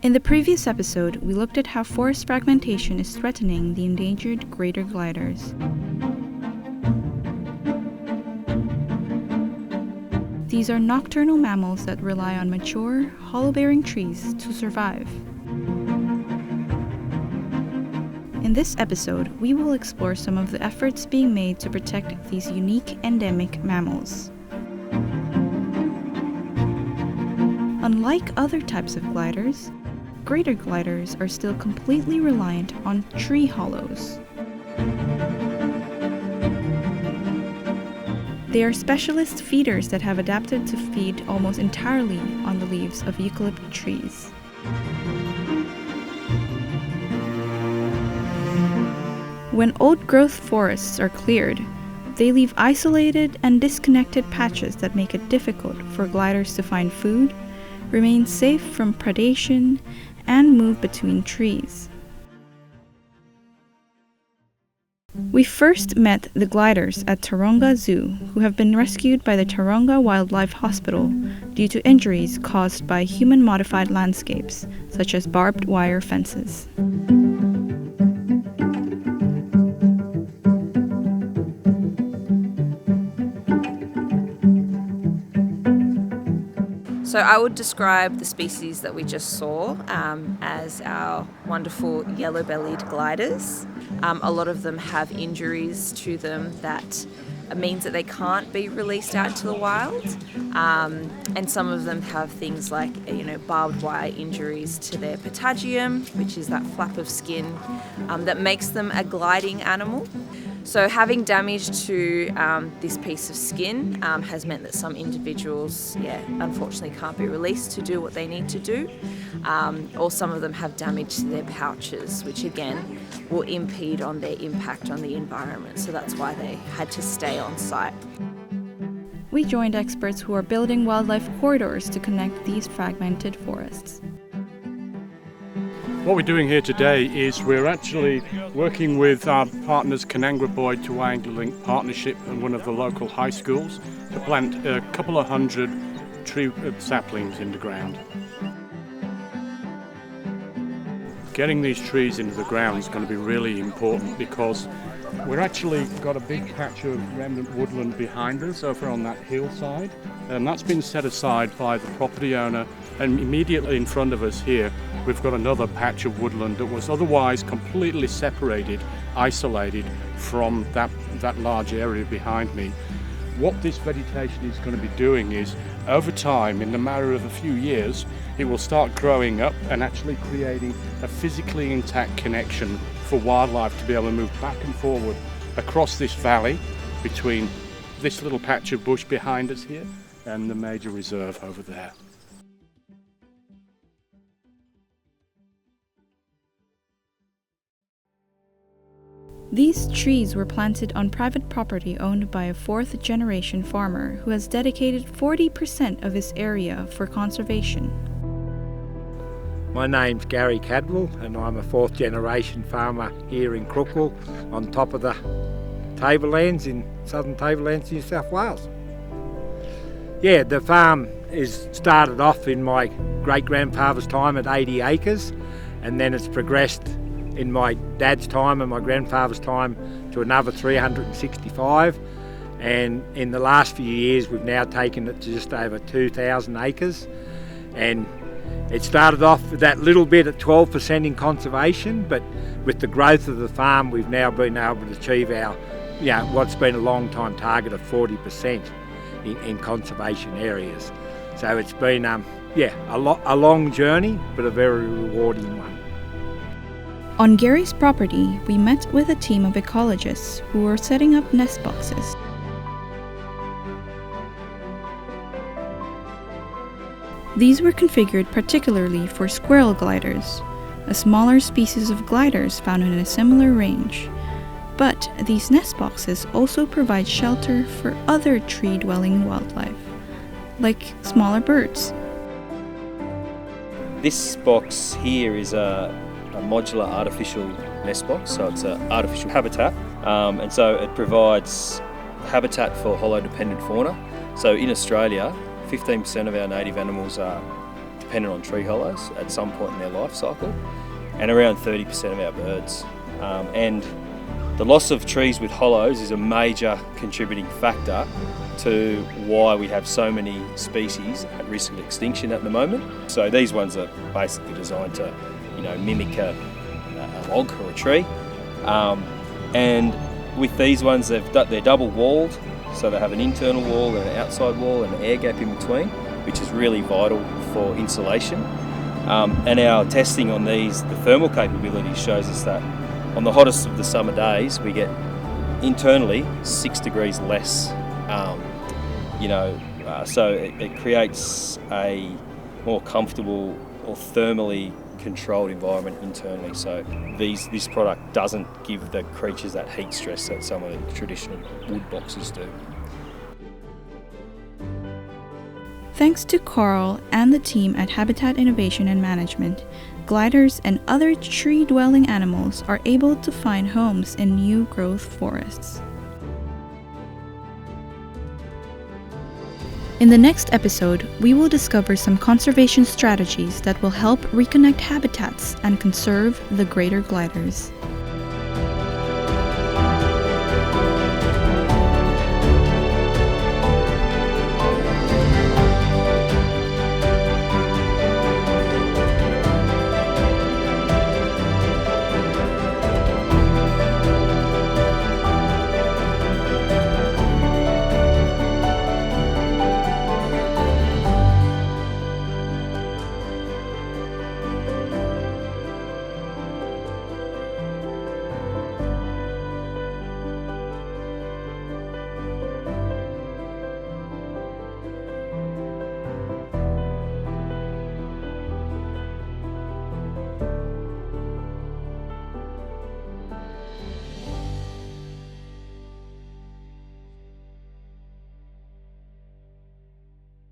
In the previous episode, we looked at how forest fragmentation is threatening the endangered greater gliders. These are nocturnal mammals that rely on mature, hollow-bearing trees to survive. In this episode, we will explore some of the efforts being made to protect these unique endemic mammals. Unlike other types of gliders, greater gliders are still completely reliant on tree hollows. They are specialist feeders that have adapted to feed almost entirely on the leaves of eucalyptus trees. When old-growth forests are cleared, they leave isolated and disconnected patches that make it difficult for gliders to find food, remain safe from predation, and move between trees. We first met the gliders at Taronga Zoo, who have been rescued by the Taronga Wildlife Hospital due to injuries caused by human-modified landscapes, such as barbed wire fences. So I would describe the species that we just saw as our wonderful yellow-bellied gliders. A lot of them have injuries to them that means that they can't be released out into the wild. And some of them have things like, barbed wire injuries to their patagium, which is that flap of skin that makes them a gliding animal. So having damage to this piece of skin has meant that some individuals, unfortunately can't be released to do what they need to do. Or some of them have damage to their pouches, which again will impede on their impact on the environment. So that's why they had to stay on site. We joined experts who are building wildlife corridors to connect these fragmented forests. What we're doing here today is we're actually working with our partners Kanangra-Boyd to Wyangala Link Partnership and one of the local high schools to plant a couple of hundred tree saplings in the ground. Getting these trees into the ground is going to be really important because we're actually got a big patch of remnant woodland behind us over on that hillside, and that's been set aside by the property owner, and immediately in front of us here we've got another patch of woodland that was otherwise completely separated, isolated from that large area behind me. What this vegetation is going to be doing is, over time, in the matter of a few years, it will start growing up and actually creating a physically intact connection for wildlife to be able to move back and forward across this valley between this little patch of bush behind us here and the major reserve over there. These trees were planted on private property owned by a fourth-generation farmer who has dedicated 40% of his area for conservation. My name's Gary Cadwell and I'm a fourth-generation farmer here in Crookwell on top of the tablelands in Southern Tablelands, New South Wales. Yeah, the farm is started off in my great-grandfather's time at 80 acres and then it's progressed in my dad's time and my grandfather's time to another 365, and in the last few years we've now taken it to just over 2,000 acres, and it started off with that little bit at 12% in conservation, but with the growth of the farm we've now been able to achieve our what's been a long time target of 40% in conservation areas. So it's been a long journey but a very rewarding one. On Gary's property, we met with a team of ecologists who were setting up nest boxes. These were configured particularly for squirrel gliders, a smaller species of gliders found in a similar range. But these nest boxes also provide shelter for other tree-dwelling wildlife, like smaller birds. This box here is a modular artificial nest box, so it's an artificial habitat, and so it provides habitat for hollow dependent fauna. So in Australia, 15% of our native animals are dependent on tree hollows at some point in their life cycle, and around 30% of our birds. And the loss of trees with hollows is a major contributing factor to why we have so many species at risk of extinction at the moment. So these ones are basically designed to, mimic a log or a tree. And with these ones, they're double walled, so they have an internal wall and an outside wall and an air gap in between, which is really vital for insulation. And our testing on these, the thermal capability shows us that on the hottest of the summer days, we get internally 6 degrees less. So it creates a more comfortable or thermally controlled environment internally. So this product doesn't give the creatures that heat stress that some of the traditional wood boxes do. Thanks to Carl and the team at Habitat Innovation and Management, gliders and other tree-dwelling animals are able to find homes in new growth forests. In the next episode, we will discover some conservation strategies that will help reconnect habitats and conserve the greater gliders.